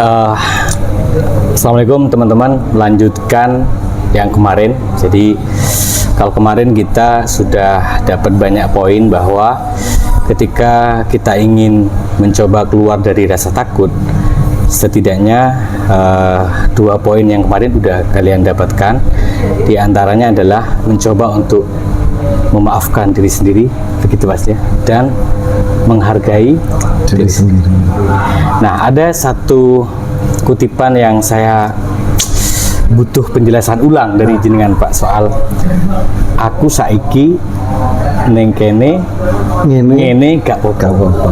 Eh, Assalamualaikum teman-teman, melanjutkan yang kemarin. Jadi kalau kemarin kita sudah dapat banyak poin bahwa ketika kita ingin mencoba keluar dari rasa takut, setidaknya 2 poin yang kemarin sudah kalian dapatkan. Di antaranya adalah mencoba untuk memaafkan diri sendiri, begitu Mas ya, dan menghargai diri sendiri. Nah, ada satu kutipan yang saya butuh penjelasan ulang dari jenengan Pak, soal aku saiki neng kene ngene gak apa-apa.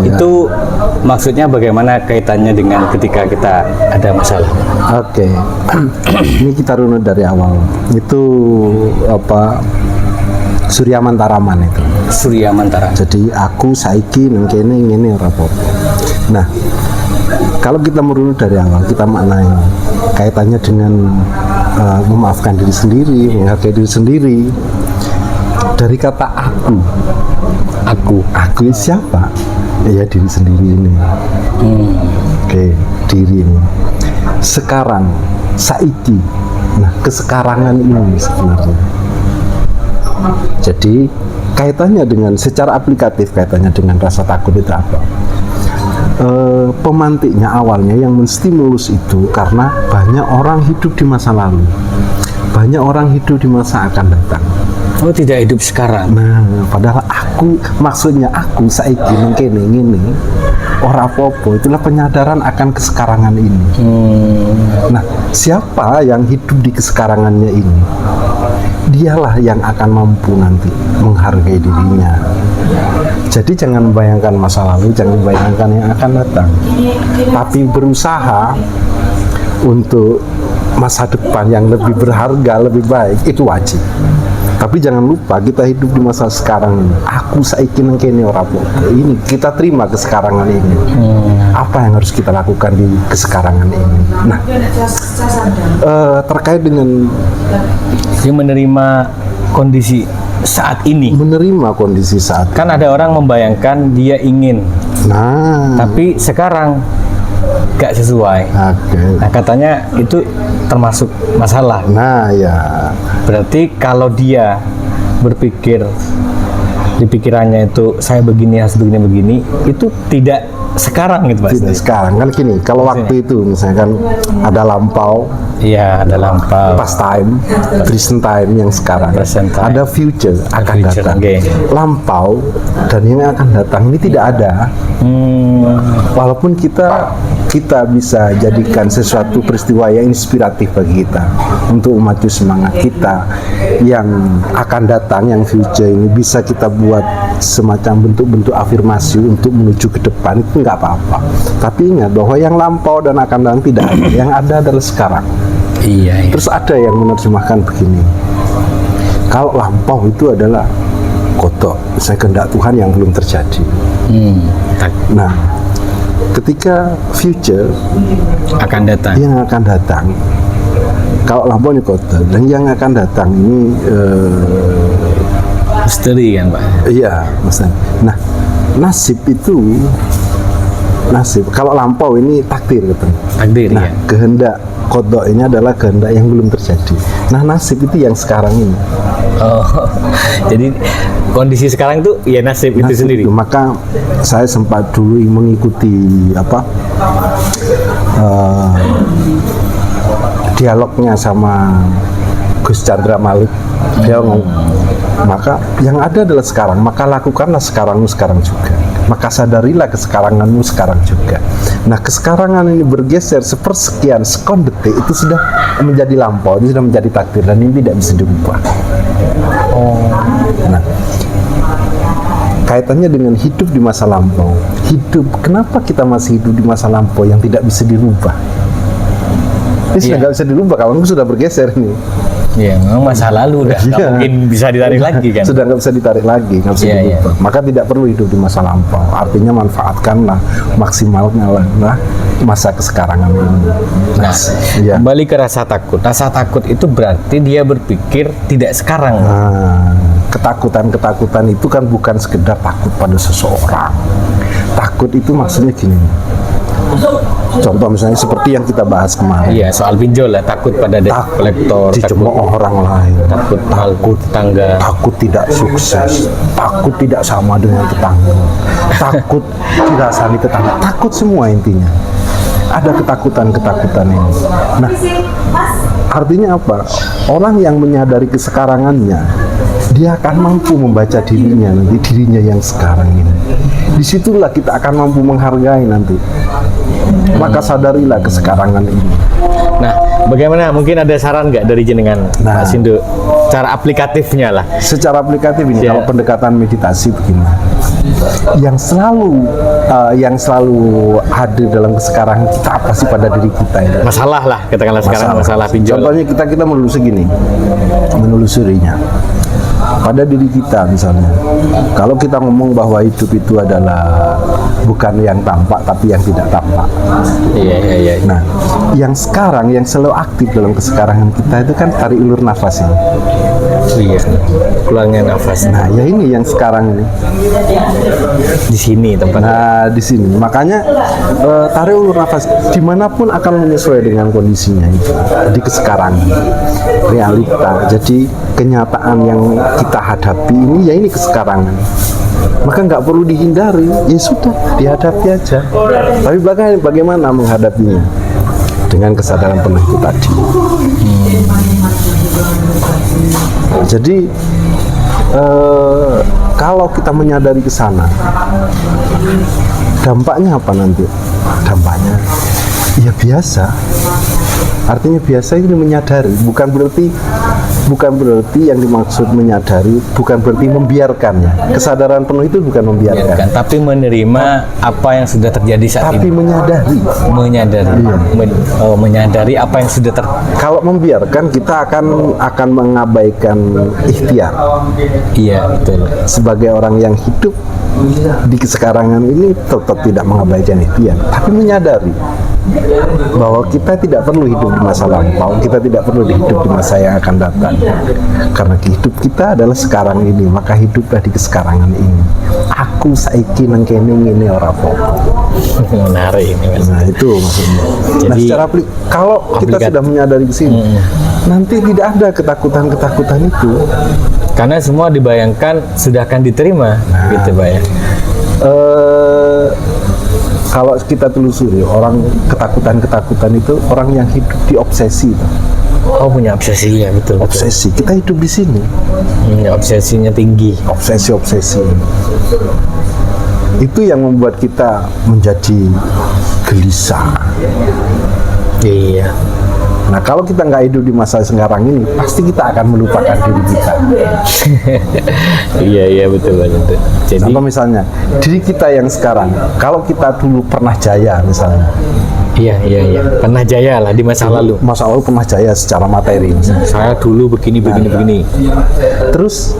Itu maksudnya bagaimana kaitannya dengan ketika kita ada masalah? Oke. Ini kita runut dari awal. Itu apa? Surya Mantaraman itu. Surya Mantara. Jadi aku saiki neng kene ngene ora apa-apa. Nah, kalau kita merunut dari awal, kita maknai kaitannya dengan memaafkan diri sendiri, menghargai diri sendiri. Dari kata aku ini siapa? Ya diri sendiri ini. Oke, diri ini. Sekarang, saiki. Nah, kesekarangan ini sebenarnya. Jadi kaitannya dengan secara aplikatif, kaitannya dengan rasa takut itu apa? Pemantiknya awalnya yang menstimulus itu karena banyak orang hidup di masa lalu, banyak orang hidup di masa akan datang. Oh, tidak hidup sekarang. Nah, padahal maksudnya aku saiki nang kene ngene ora apa-apa, itulah penyadaran akan kesekarangan ini. Nah, siapa yang hidup di kesekarangannya ini? Dialah yang akan mampu nanti menghargai dirinya. Jadi jangan membayangkan masa lalu, jangan membayangkan yang akan datang, tapi berusaha untuk masa depan yang lebih berharga, lebih baik, itu wajib. Tapi jangan lupa kita hidup di masa sekarang ini. Aku saiki nang kene ora apa-apa. Ini kita terima kesekarangan ini. Apa yang harus kita lakukan di kesekarangan ini? Nah, terkait dengan Dia menerima kondisi saat ini. Menerima kondisi saat Kan ada orang membayangkan dia ingin, tapi sekarang gak sesuai. Nah, katanya itu termasuk masalah. Nah, ya. Berarti kalau dia berpikir di pikirannya itu saya begini, harus begini, itu tidak sekarang gitu Pak. Tidak sekarang kan gini, kalau waktu itu misalkan ada lampau, iya, ada lampau, past time, present time yang sekarang, ada future akan datang. Lampau dan yang akan datang ini tidak ada. Walaupun kita bisa jadikan sesuatu peristiwa yang inspiratif bagi kita untuk memacu semangat kita, yang akan datang, yang future ini bisa kita buat semacam bentuk-bentuk afirmasi untuk menuju ke depan, itu nggak apa-apa. Tapi ingat bahwa yang lampau dan akan datang tidak ada, yang ada adalah sekarang. Iya. Terus ada yang menerjemahkan begini, kalau lampau itu adalah kodok, saya kehendak Tuhan yang belum terjadi. Nah, ketika future akan datang, yang akan datang, kalau lampau ini kodok, dan yang akan datang ini misteri kan Pak? Iya, maksudnya. Nah, nasib itu kalau lampau ini takdir gitu. Takdir, nah, ya. Kehendak kodok ini adalah kehendak yang belum terjadi. Nah, nasib itu yang sekarang ini. Oh, jadi kondisi sekarang itu ya nasib itu sendiri. Maka saya sempat dulu mengikuti dialognya sama Gus Chandra Malik. Dia ngomong, maka yang ada adalah sekarang, maka lakukanlah sekarangmu sekarang juga, maka sadarilah kesekaranganmu sekarang juga. Nah, kesekarangan ini bergeser sepersekian sekon detik, itu sudah menjadi lampau, ini sudah menjadi takdir, dan ini tidak bisa dirubah. Nah, kaitannya dengan hidup di masa lampau. Kenapa kita masih hidup di masa lampau yang tidak bisa dirubah? Ini sudah nggak bisa dirubah, kawanku sudah bergeser nih. Iya, memang masa lalu udah nggak mungkin bisa ditarik lagi kan. Sudah nggak bisa ditarik lagi, nggak bisa dirubah. Maka tidak perlu hidup di masa lampau. Artinya manfaatkanlah, maksimalnya lah masa kesekarangan ini. Nah, kembali ke rasa takut. Rasa takut itu berarti dia berpikir tidak sekarang. Nah, ketakutan itu kan bukan sekedar takut pada seseorang. Takut itu maksudnya gini, Contoh misalnya seperti yang kita bahas kemarin. Iya, soal pinjol lah, takut pada debt collector, Dicemooh orang lain, takut tetangga. takut tidak sukses, takut tidak sama dengan tetangga, takut dirasani tetangga, takut semua intinya. Ada ketakutan-ketakutan ini. Nah, artinya apa? Orang yang menyadari kesekarangannya, dia akan mampu membaca dirinya nanti, dirinya yang sekarang ini. Disitulah kita akan mampu menghargai nanti. Maka sadarilah kesekarangan ini. Nah, bagaimana? Mungkin ada saran nggak dari jenengan, Nah. Pak Sindu? Cara aplikatifnya lah. Secara aplikatif ini, Ya. kalau pendekatan meditasi begini, yang selalu ada dalam kesekarangan kita apa sih pada diri kita ini? Masalah lah, katakanlah sekarang masalah pinjol. Contohnya kita menelusurinya pada diri kita misalnya. Kalau kita ngomong bahwa hidup itu adalah bukan yang tampak tapi yang tidak tampak. Iya. Nah, yang sekarang yang selalu aktif dalam kesekarangan kita itu kan tarik ulur nafas ini. Iya. Keluarnya nafas. Nah, ya ini yang sekarang ini. Di sini tempatnya. Nah, di sini makanya tarik ulur nafas dimanapun akan menyesuaikan dengan kondisinya itu di kesekarangan realita. Jadi kenyataan yang kita hadapi ini ya ini kesekarangan. Maka nggak perlu dihindari, ya sudah dihadapi aja. Tapi bagaimana menghadapinya dengan kesadaran penuh itu tadi. Jadi kalau kita menyadari ke sana, dampaknya apa nanti? Dampaknya ya biasa. Artinya biasa ini menyadari, bukan berarti yang dimaksud menyadari, bukan berarti membiarkannya. Kesadaran penuh itu bukan membiarkan, Tapi menerima apa yang sudah terjadi saat tapi ini. menyadari. Menyadari apa yang sudah Kalau membiarkan kita akan mengabaikan ikhtiar. Iya, betul. Sebagai orang yang hidup di kesekarangan ini tetap tidak mengabaikan ikhtiar, tapi menyadari bahwa kita tidak perlu hidup di masa lampau, kita tidak perlu hidup di masa yang akan datang. Karena hidup kita adalah sekarang ini, maka hiduplah di kesekarangan ini. Aku saiki nang kene ngene ora apa-apa. Menarik ini, Mas. Nah, itu maksudnya. Nah, Jadi, secara kalau kita sudah menyadari ke sini, nanti tidak ada ketakutan-ketakutan itu. Karena semua dibayangkan sudah akan diterima, gitu Pak ya. Kalau kita telusuri orang ketakutan-ketakutan itu orang yang hidup di obsesi. Oh, punya obsesi ya, betul. Obsesi. Kita hidup di sini. Obsesinya tinggi. Obsesi. Itu yang membuat kita menjadi gelisah. Iya. Nah, kalau kita nggak hidup di masa sekarang ini, pasti kita akan melupakan diri kita. Iya, betul. Jadi, Contoh misalnya, diri kita yang sekarang, kalau kita dulu pernah jaya misalnya, iya. Pernah jaya lah di masa lalu. masa lalu pernah jaya secara materi misalnya. Saya dulu begini. Terus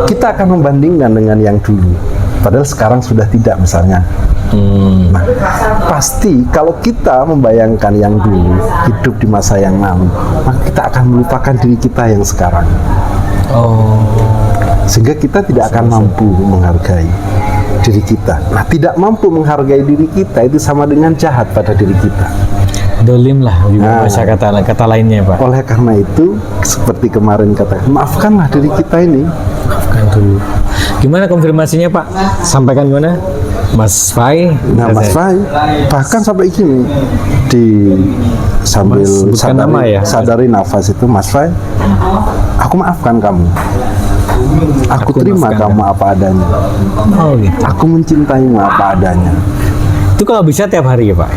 kita akan membandingkan dengan yang dulu, padahal sekarang sudah tidak misalnya. Nah, pasti kalau kita membayangkan yang dulu, hidup di masa yang lalu, maka kita akan melupakan diri kita yang sekarang. Sehingga kita tidak akan mampu menghargai diri kita. Nah, tidak mampu menghargai diri kita itu sama dengan jahat pada diri kita. Dolim lah, bahasa kata lainnya Pak. Oleh karena itu, seperti kemarin kata, maafkanlah diri kita ini. Maafkan dulu. Gimana konfirmasinya Pak? Sampaikan gimana? Mas Fai. Nah, Mas Fai, bahkan sampai gini sambil Mas, bukan nama ya? sadari nafas itu, Mas Fai, aku maafkan kamu. Aku terima kamu apa adanya. Oh gitu. Aku mencintaimu apa adanya. Itu kalau bisa tiap hari ya Pak?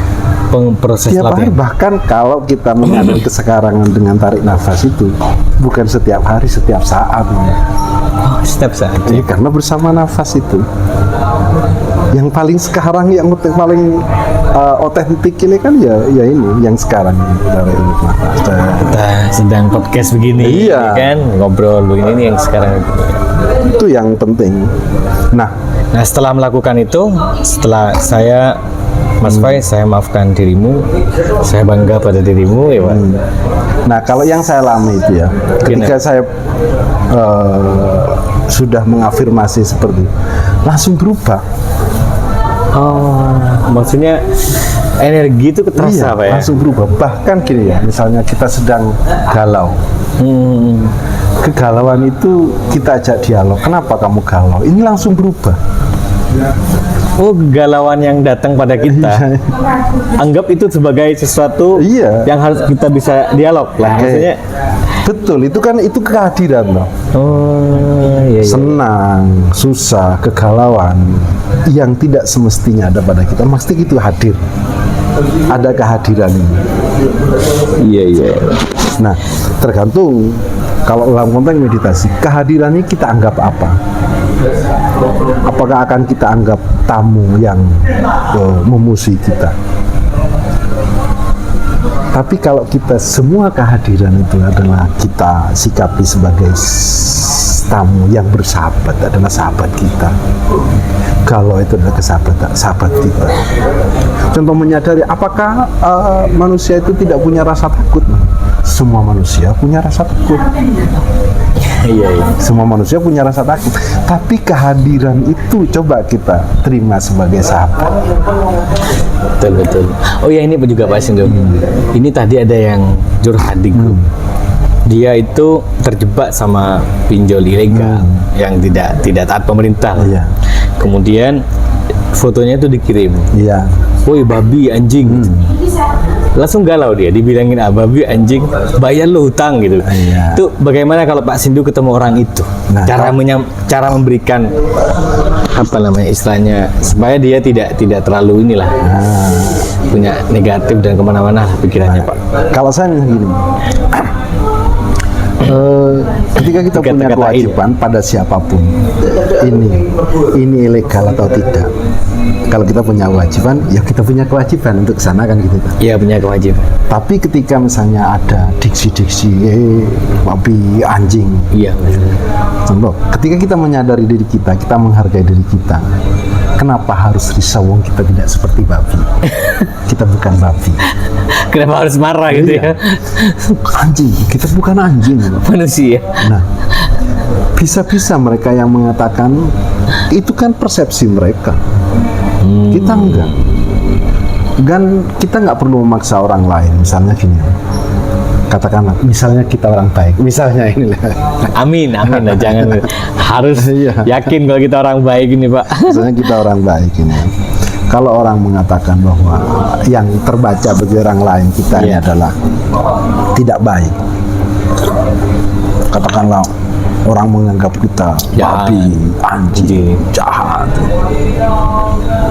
Proses Tiap hari, latihan. bahkan kalau kita menyadari kesekarangan dengan tarik nafas itu, bukan setiap hari, setiap saat. Oh, setiap saat. Jadi karena bersama nafas itu, yang paling sekarang, yang paling otentik ini kan ya ini yang sekarang ini, dari nafas. Kita sedang podcast begini, Iya. kan ngobrol begini ini yang sekarang. Itu yang penting. Nah, Setelah melakukan itu, setelah saya Mas Fai, saya maafkan dirimu, saya bangga pada dirimu ya Pak. nah kalau yang saya alami itu ya, ketika saya sudah mengafirmasi seperti itu, langsung berubah. Oh, maksudnya energi itu terasa Pak ya? langsung berubah. Bahkan gini ya, misalnya kita sedang galau, kegalauan itu kita ajak dialog, kenapa kamu galau? Ini langsung berubah. Oh, kegalauan yang datang pada kita, anggap itu sebagai sesuatu Iya. yang harus kita bisa dialog lah. Maksudnya, Betul, itu kan itu kehadiran loh. oh iya, iya. Senang, susah, kegalauan yang tidak semestinya ada pada kita, mesti itu hadir. Ada kehadiran ini. Iya, iya. Nah, tergantung kalau dalam konteks meditasi, kehadiran ini kita anggap apa? Apakah akan kita anggap tamu yang memusuhi kita? Tapi kalau kita semua kehadiran itu adalah kita sikapi sebagai tamu yang bersahabat, adalah sahabat kita. Kalau itu adalah sahabat kita. Contoh menyadari apakah manusia itu tidak punya rasa takut? Semua manusia punya rasa takut. Iya, iya. Semua manusia punya rasa takut. Tapi kehadiran itu coba kita terima sebagai sahabat. Betul, betul. Oh ya, ini juga Pak Sindo. Ini tadi ada yang curhat di grup. Dia itu terjebak sama pinjol ilegal yang tidak taat pemerintah. Iya. Kemudian fotonya itu dikirim. Iya. Woi babi anjing. Langsung galau dia, dibilangin babi anjing, bayar lo hutang gitu. Iya. Itu bagaimana kalau Pak Sindu ketemu orang itu? Nah, cara memberikan apa namanya istilahnya supaya dia tidak terlalu inilah punya negatif dan kemana-mana lah pikirannya Pak. Kalau saya gini, ketika kita punya Kata-katain. kewajiban pada siapapun, ini ilegal atau tidak. Kalau kita punya kewajiban, ya kita punya kewajiban untuk kesana kan gitu kan. Iya, punya kewajiban. Tapi ketika misalnya ada diksi-diksi, babi, anjing, Iya, benar. contoh, ketika kita menyadari diri kita menghargai diri kita, kenapa harus risau wong kita tidak seperti babi? Kita bukan babi. Kenapa harus marah gitu ya? Iya. Anjing, kita bukan anjing. Manusia. Nah, bisa-bisa mereka yang mengatakan itu kan persepsi mereka. Kita enggak. Dan kita nggak perlu memaksa orang lain. Misalnya gini, katakanlah, misalnya kita orang baik. Misalnya ini lah. Amin, amin lah. Jangan harus Iya. yakin kalau kita orang baik ini Pak. Misalnya kita orang baik ini. Kalau orang mengatakan bahwa yang terbaca bagi orang lain kita ini Iya. adalah tidak baik. Katakanlah orang menganggap kita Jahat. babi, anjing, jahat.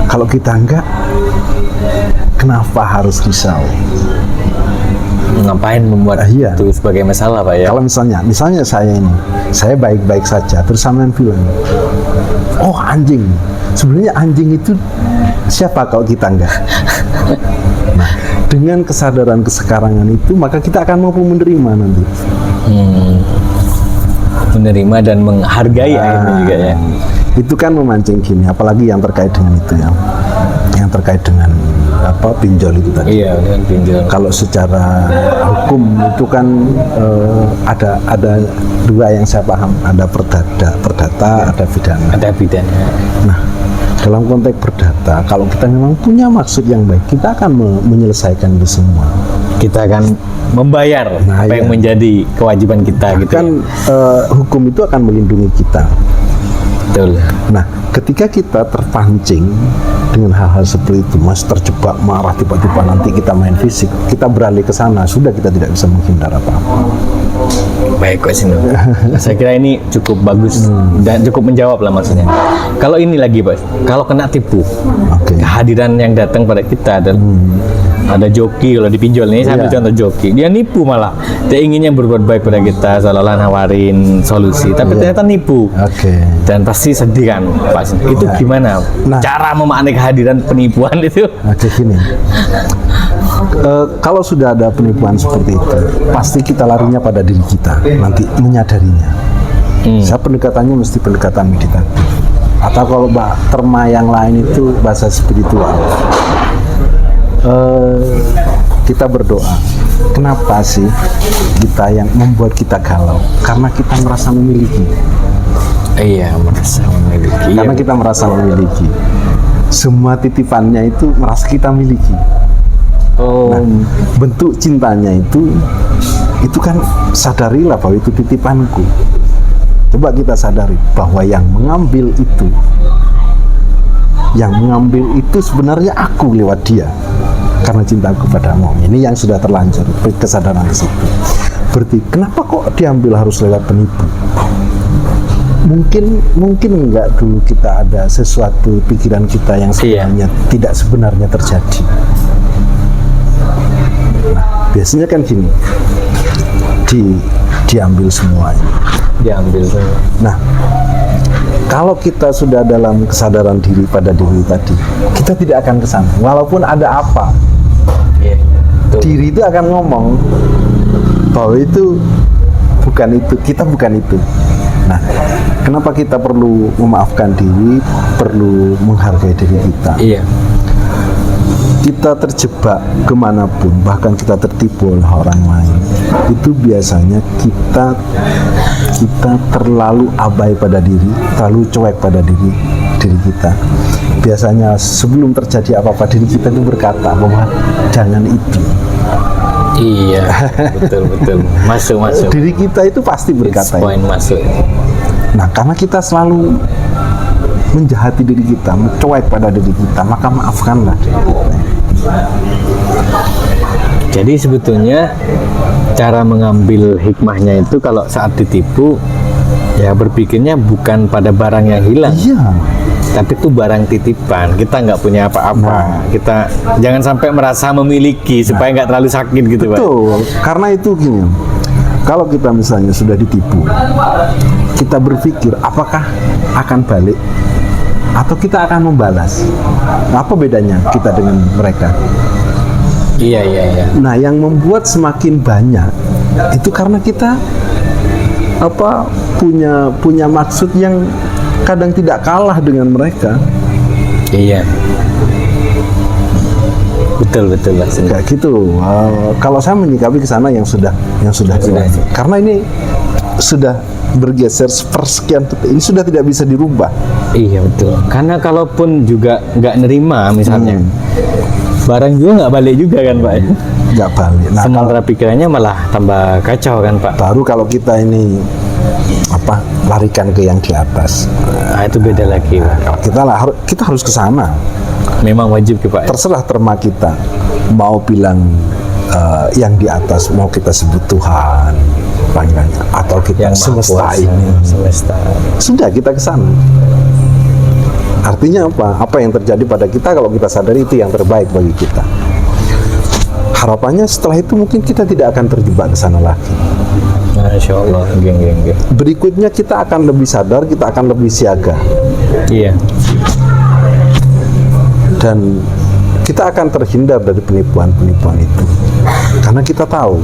Kalau kita enggak, kenapa harus risau? Ngapain membuat Iya. itu sebagai masalah Pak ya? Kalau misalnya saya baik-baik saja, terus sampean bilang, oh anjing. Sebenarnya anjing itu siapa kalau kita enggak? Nah, dengan kesadaran kesekarangan itu, maka kita akan mampu menerima nanti. Menerima dan menghargai akhirnya juga ya. Itu kan memancing gini, apalagi yang terkait dengan itu ya, yang terkait dengan apa pinjol itu tadi. Iya, dengan pinjol. Kalau secara hukum itu kan ada dua yang saya paham, ada perdata, ada pidana. Ada bidangnya. Nah, dalam konteks perdata, kalau kita memang punya maksud yang baik, kita akan menyelesaikan itu semua. Kita akan membayar Nah, apa iya. yang menjadi kewajiban kita gitu. Kan hukum itu akan melindungi kita. Betul. Nah, ketika kita terpancing dengan hal-hal seperti itu, mas terjebak marah tiba-tiba nanti kita main fisik, kita beralih ke sana, sudah kita tidak bisa menghindar apa-apa. Baik Pak Sindu. Saya kira ini cukup bagus dan cukup menjawab lah maksudnya. Kalau ini lagi Pak, kalau kena tipu, Oke. kehadiran yang datang pada kita dan ada joki kalau dipinjol nih, saya ambil Iya. contoh joki, dia nipu malah. Dia inginnya berbuat baik pada kita, seolah-olah nawarin solusi, tapi ternyata nipu. Oke. Dan pasti sedih kan Pak Sindu. Itu gimana? Nah. Cara memaknai kehadiran penipuan itu? Oke, gini. Kalau sudah ada penipuan seperti itu, pasti kita larinya pada diri kita, nanti menyadarinya. Saya pendekatannya mesti pendekatan meditatif. Atau kalau terma yang lain itu bahasa spiritual. Kita berdoa. Kenapa sih kita yang membuat kita galau? Karena kita merasa memiliki. Iya, merasa memiliki. Karena kita merasa memiliki. Semua titipannya itu merasa kita miliki. Oh. Nah, bentuk cintanya itu kan sadarilah bahwa itu titipanku. Coba kita sadari bahwa yang mengambil itu sebenarnya aku lewat dia, karena cintaku padamu. Ini yang sudah terlanjur kesadaran di situ. Berarti kenapa kok diambil harus lewat penipu? Mungkin enggak dulu kita ada sesuatu pikiran kita yang sebenarnya tidak sebenarnya terjadi. Nah, biasanya kan gini, diambil semuanya. Nah, kalau kita sudah dalam kesadaran diri pada diri tadi, kita tidak akan kesana. Walaupun ada apa, diri itu akan ngomong bahwa itu bukan itu, kita bukan itu. Nah, kenapa kita perlu memaafkan diri, perlu menghargai diri kita? Iya. Kita terjebak kemanapun, bahkan kita tertipu oleh orang lain, itu biasanya kita terlalu abai pada diri, terlalu cuek pada diri kita. Biasanya sebelum terjadi apa-apa, diri kita itu berkata bahwa jangan itu. Iya, betul. Masuk. Diri kita itu pasti berkata itu. Masuk. Nah, karena kita selalu menjahati diri kita, mencuek pada diri kita, maka maafkanlah diri kita. Jadi sebetulnya cara mengambil hikmahnya itu kalau saat ditipu, ya berpikirnya bukan pada barang yang hilang. Iya. Tapi itu barang titipan, kita nggak punya apa-apa. Kita jangan sampai merasa memiliki supaya nggak terlalu sakit gitu, Pak. Betul, karena itu gini, kalau kita misalnya sudah ditipu, kita berpikir apakah akan balik atau kita akan membalas. Apa bedanya kita dengan mereka? Iya. Nah, yang membuat semakin banyak itu karena kita punya maksud yang kadang tidak kalah dengan mereka. Iya. Betul Mas. Kayak gitu. Kalau saya menyikapi ke sana yang sudah jelas. Karena ini sudah bergeser persekian detik, ini sudah tidak bisa dirubah. Iya, betul. Karena kalaupun juga nggak nerima misalnya, barang juga nggak balik juga kan, Pak? Nggak balik. Nah, sementara pikirannya malah tambah kacau kan, Pak? Baru kalau kita ini larikan ke yang di atas. Nah, itu beda lagi, Pak. Kita harus ke sana. Memang wajib, Pak. Terserah terma kita mau bilang yang di atas, mau kita sebut Tuhan panggilannya, atau kita yang semesta ini. Sudah, kita ke sana. Artinya apa? Apa yang terjadi pada kita kalau kita sadari itu yang terbaik bagi kita. Harapannya setelah itu mungkin kita tidak akan terjebak ke sana lagi. Masya Allah, geng. Berikutnya kita akan lebih sadar, kita akan lebih siaga. Iya. Dan kita akan terhindar dari penipuan-penipuan itu. Karena kita tahu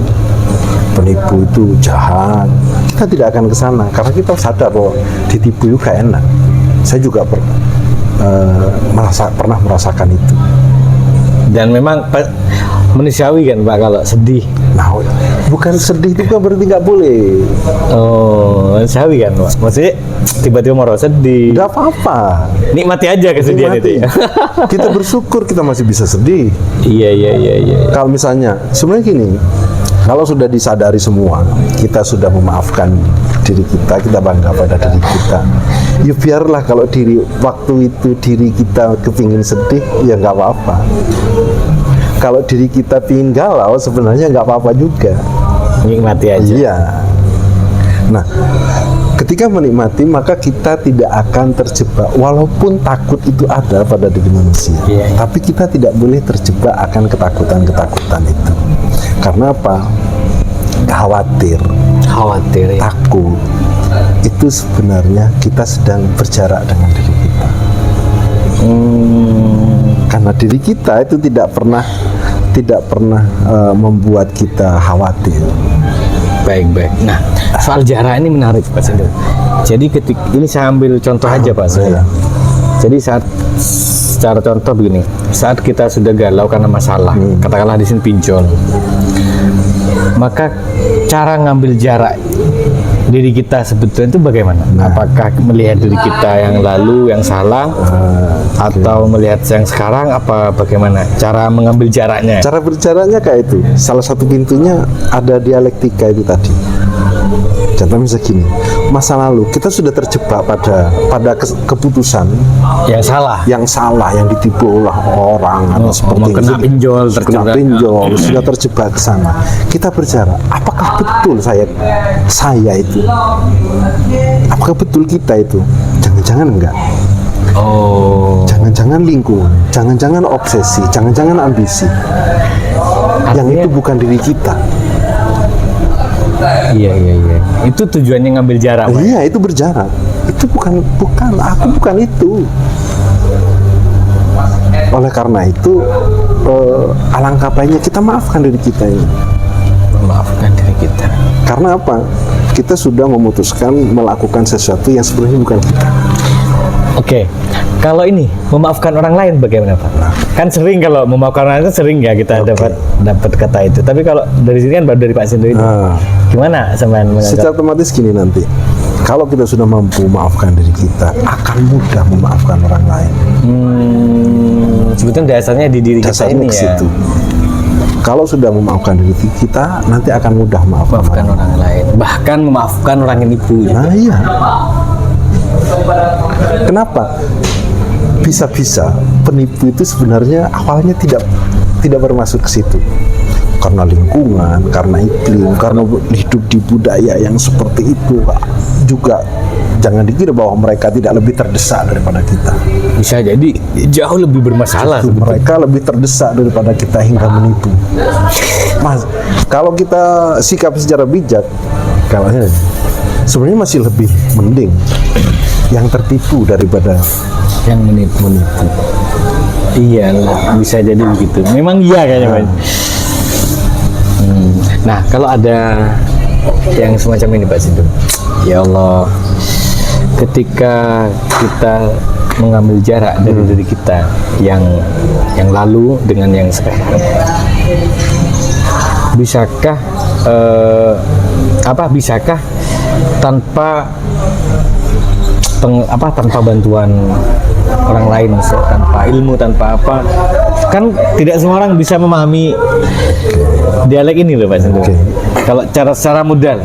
penipu itu jahat. Kita tidak akan ke sana karena kita sadar bahwa ditipu juga enak. Saya juga pernah merasakan itu. Dan memang manusiawi kan, Pak, kalau sedih. Nah, bukan sedih itu kan berarti nggak boleh. Oh, manusiawi kan, Pak. Maksudnya tiba-tiba mau sedih. Nggak apa-apa. Nikmati aja kesedihan itu ya. Kita bersyukur kita masih bisa sedih. Iya. Kalau misalnya, sebenarnya gini, kalau sudah disadari semua, kita sudah memaafkan diri kita bangga pada diri kita. Ya biarlah kalau waktu itu diri kita kepingin sedih, ya nggak apa-apa. Kalau diri kita pingin galau, sebenarnya nggak apa-apa juga. Nikmati aja. Iya. Nah, ketika menikmati, maka kita tidak akan terjebak. Walaupun takut itu ada pada diri manusia, tapi kita tidak boleh terjebak akan ketakutan-ketakutan itu. Karena apa? Khawatir, ya. Takut. Itu sebenarnya kita sedang berjarak dengan diri kita. Karena diri kita itu tidak pernah membuat kita khawatir. Baik. Nah, soal jarak ini menarik, Pak Sindu. Jadi ini saya ambil contoh aja, Pak. Jadi secara contoh begini, saat kita sudah galau karena masalah, katakanlah di sini pinjol, maka cara ngambil jarak diri kita sebetulnya itu bagaimana? Apakah melihat diri kita yang lalu yang salah, atau melihat yang sekarang apa bagaimana cara mengambil jaraknya? Cara berjaraknya kayak itu. Salah satu pintunya ada dialektika itu tadi. Contoh misalnya gini, masa lalu kita sudah terjebak pada keputusan yang salah, yang ditipu oleh orang atau seperti itu. Kena pinjol, sudah terjebak ke sana. Kita berjarak, apakah betul saya itu? Apakah betul kita itu? Jangan-jangan enggak. Jangan-jangan lingkungan, jangan-jangan obsesi, jangan-jangan ambisi. Yang itu bukan diri kita. Iya. Itu tujuannya ngambil jarak. Iya, itu berjarak. Itu bukan aku bukan itu. Oleh karena itu, alangkah baiknya kita maafkan diri kita ini. Memaafkan diri kita. Karena apa? Kita sudah memutuskan melakukan sesuatu yang sebenarnya bukan kita. Oke, kalau ini memaafkan orang lain bagaimana Pak? Kan sering kalau memaafkan orang lain itu sering ya kita dapat kata itu. Tapi kalau dari sini kan baru dari Pak Sindu itu. Gimana sampean menganggap? Secara otomatis gini nanti. Kalau kita sudah mampu memaafkan diri kita, akan mudah memaafkan orang lain. Sebetulnya dasarnya di diri kita ini ya. Situ. Kalau sudah memaafkan diri kita, nanti akan mudah memaafkan orang lain. Bahkan memaafkan orang yang nipu. Nah iya. Kenapa? Bisa-bisa penipu itu sebenarnya awalnya tidak bermaksud ke situ. Karena lingkungan, karena iklim, karena hidup di budaya yang seperti itu. Juga jangan dikira bahwa mereka tidak lebih terdesak daripada kita. Bisa jadi jauh lebih bermasalah. Mereka lebih terdesak daripada kita hingga menipu. Mas, kalau kita sikap secara bijak, kalanya sebenarnya masih lebih mending yang tertipu daripada yang menipu. Iya, bisa jadi begitu. Memang iya kayaknya Pak. Nah, kalau ada yang semacam ini Pak Sindu, ya Allah, ketika kita mengambil jarak dari diri kita yang lalu dengan yang sekarang, bisakah tanpa bantuan orang lain, misalnya tanpa ilmu, tanpa apa, kan tidak semua orang bisa memahami dialek ini loh Pak Sindu. Kalau secara mudah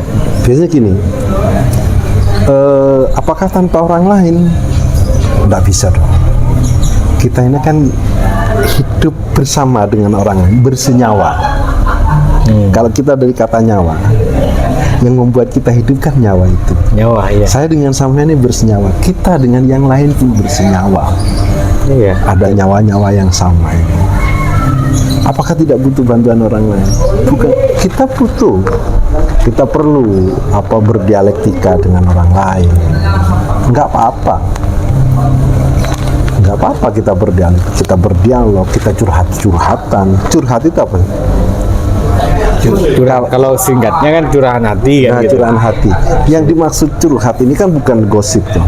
biasanya gini, apakah tanpa orang lain? Nggak bisa dong. Kita ini kan hidup bersama dengan orang lain, bersenyawa. Kalau kita dari kata nyawa, yang membuat kita hidup kan nyawa itu. Nyawa, iya. Saya dengan sampean ini bersenyawa. Kita dengan yang lain pun bersenyawa. Iya. Ada nyawa-nyawa yang sama ini. Apakah tidak butuh bantuan orang lain? Bukan. Kita butuh. Kita perlu berdialektika dengan orang lain. Enggak apa-apa. Enggak apa-apa kita berdialog, kita curhat-curhatan. Curhat itu apa? Kalau singkatnya kan curahan hati kan, gitu. Curahan hati. Yang dimaksud curhat ini kan bukan gosip tuh.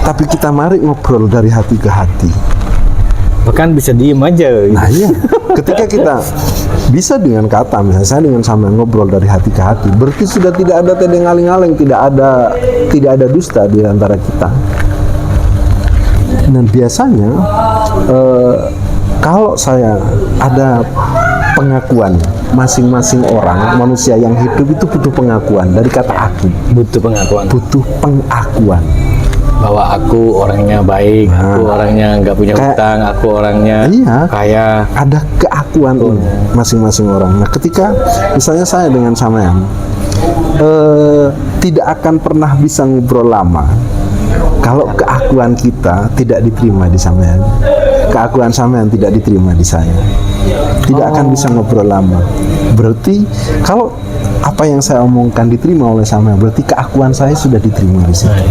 Tapi kita mari ngobrol dari hati ke hati. Bahkan bisa diem aja gitu. Nah iya, ketika kita bisa dengan kata, misalnya saya dengan sama ngobrol dari hati ke hati, berarti sudah tidak ada tedeng aling-aling, tidak ada dusta di antara kita. Dan biasanya kalau saya ada pengakuan, masing-masing orang, manusia yang hidup itu butuh pengakuan dari kata aku. Butuh pengakuan bahwa aku orangnya baik, aku orangnya nggak punya hutang, aku orangnya kaya. Ada keakuan ini masing-masing orang. Nah, ketika misalnya saya dengan sampean tidak akan pernah bisa ngobrol lama kalau keakuan kita tidak diterima di sampean, keakuan sampean tidak diterima di saya, tidak akan bisa ngobrol lama. Berarti kalau apa yang saya omongkan diterima oleh sampean, berarti keakuan saya sudah diterima di situ.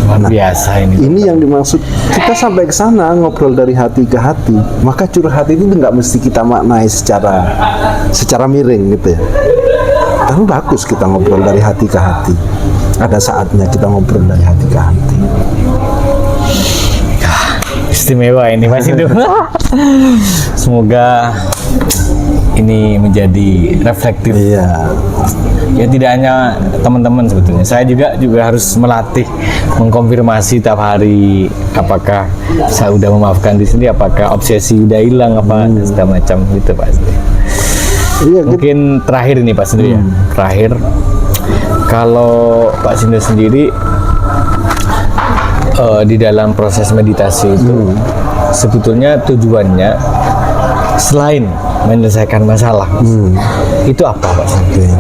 Nah, biasa ini. Ini yang dimaksud kita sampai ke sana ngobrol dari hati ke hati. Maka curhat itu nggak mesti kita maknai secara miring gitu ya. Tapi bagus kita ngobrol dari hati ke hati. Ada saatnya kita ngobrol dari hati ke hati. Istimewa ini Mas Sindu. Semoga ini menjadi reflektif. Iya. Ya tidak hanya teman-teman sebetulnya, saya juga harus melatih, mengkonfirmasi tiap hari apakah saya udah memaafkan di sini, apakah obsesi udah hilang apa dan segala macam gitu Pak Sindro. Iya, Mungkin terakhir ini Pak Sindro ya, terakhir kalau Pak Sindro sendiri di dalam proses meditasi itu sebetulnya tujuannya selain menyelesaikan masalah, itu apa Pak Sindro?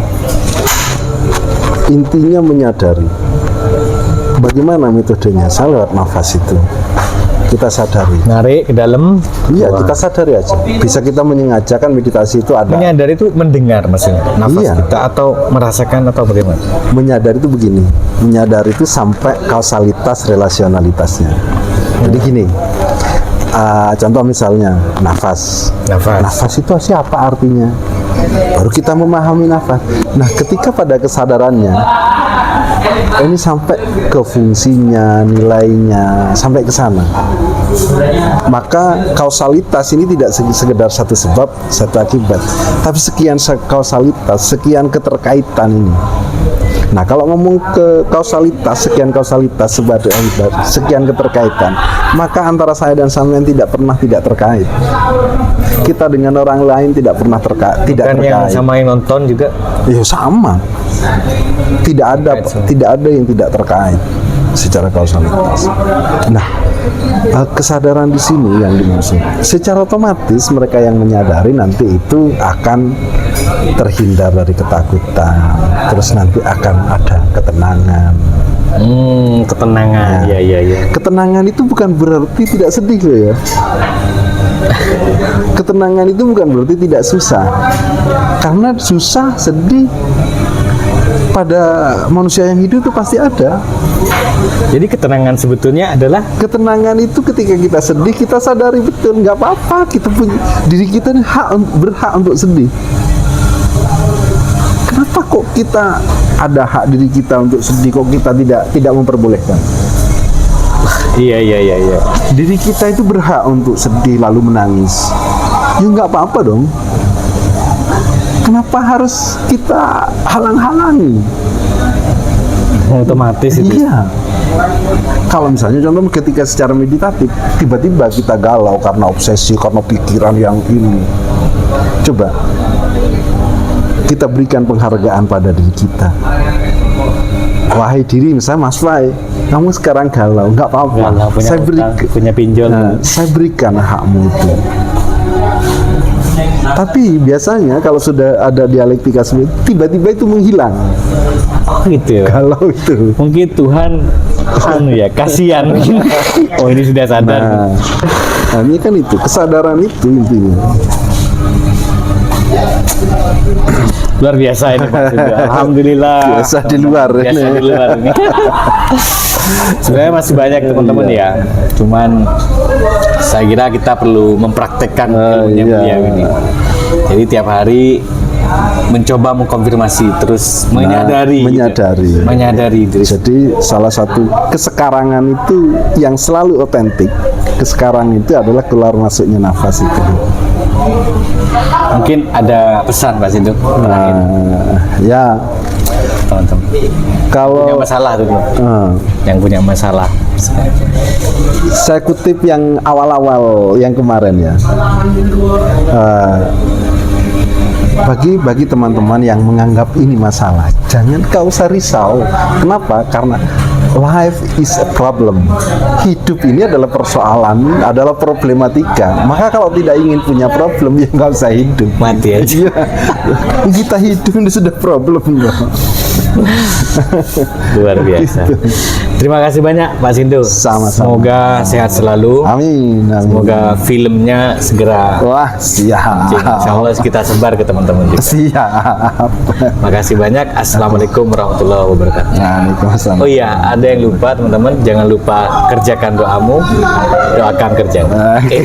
Intinya menyadari. Bagaimana metodenya? Saya lewat nafas itu. Kita sadari. Narik ke dalam. Iya, kita sadari aja. Bisa kita menyengajakan meditasi itu ada. Menyadari itu mendengar maksudnya, nafas Iya. kita atau merasakan atau bagaimana? Menyadari itu begini. Menyadari itu sampai kausalitas relasionalitasnya. Jadi gini. Contoh misalnya nafas. Nafas itu siapa artinya? Baru kita memahami nafas. Nah, ketika pada kesadarannya ini sampai ke fungsinya, nilainya, sampai ke sana, maka kausalitas ini tidak sekedar satu sebab, satu akibat, tapi sekian kausalitas, sekian keterkaitan ini. Nah, kalau ngomong ke kausalitas, sekian kausalitas sebagai akibat, sekian keterkaitan, maka antara saya dan sampean tidak pernah tidak terkait. Kita dengan orang lain tidak pernah tidak Bukan terkait. yang sama yang nonton juga. Ya sama. Tidak ada yang tidak terkait secara kausalitas. Nah, kesadaran di sini yang dimaksud. Secara otomatis mereka yang menyadari nanti itu akan terhindar dari ketakutan. Terus nanti akan ada ketenangan. Ketenangan. Iya. Ketenangan itu bukan berarti tidak sedih loh ya. Ketenangan itu bukan berarti tidak susah. Karena susah, sedih pada manusia yang hidup itu pasti ada. Jadi ketenangan sebetulnya adalah Ketenangan itu ketika kita sedih, kita sadari betul nggak apa-apa, kita punya diri kita ini berhak untuk sedih. Kenapa kok kita ada hak diri kita untuk sedih, kok kita tidak memperbolehkan? iya. Diri kita itu berhak untuk sedih lalu menangis. Ya nggak apa-apa dong. Kenapa harus kita halang-halangi? Otomatis itu. Iya. Kalau misalnya contoh ketika secara meditatif tiba-tiba kita galau karena obsesi, karena pikiran yang ini. Coba kita berikan penghargaan pada diri kita. Wahai diri, misalnya Mas Fai, kamu sekarang galau, nggak apa-apa. Galau, punya pinjol. Saya berikan hakmu itu. Tapi biasanya kalau sudah ada dialektika seperti itu, tiba-tiba itu menghilang. Oh gitu ya. Galau itu. Mungkin Tuhan kasihan. Oh ini sudah sadar. Nah, ini kan itu kesadaran itu intinya. Luar biasa ini Pak Sindro. Alhamdulillah. Biasa di luar ini. Sebenarnya masih banyak teman-teman ya. Cuman saya kira kita perlu mempraktekkan ilmunya beliau ini. Jadi tiap hari mencoba mengkonfirmasi, terus menyadari diri. Jadi salah satu kesekarangan itu yang selalu otentik. Kesekarang itu adalah keluar masuknya nafas itu. Mungkin ada pesan Pak Sindro. Ya, teman-teman. kalau Punya masalah tuh, yang punya masalah. saya kutip yang awal-awal yang kemarin ya. Bagi teman-teman yang menganggap ini masalah, jangan kau usah risau. Kenapa? Karena life is a problem. Hidup ini adalah persoalan, adalah problematika. Maka kalau tidak ingin punya problem, ya nggak usah hidup. Mati aja. Kita hidup ini sudah problem loh. Luar biasa. Terima kasih banyak Pak Sindro. Sama-sama. Semoga sehat selalu. Amin. Semoga filmnya segera. Wah, siap. Insya Allah kita sebar ke teman-teman juga. Siap. Makasih banyak. Assalamualaikum warahmatullahi wabarakatuh. Waalaikumsalam. Oh iya, ada yang lupa teman-teman. Jangan lupa kerjakan doamu, doakan kerjamu. Oke.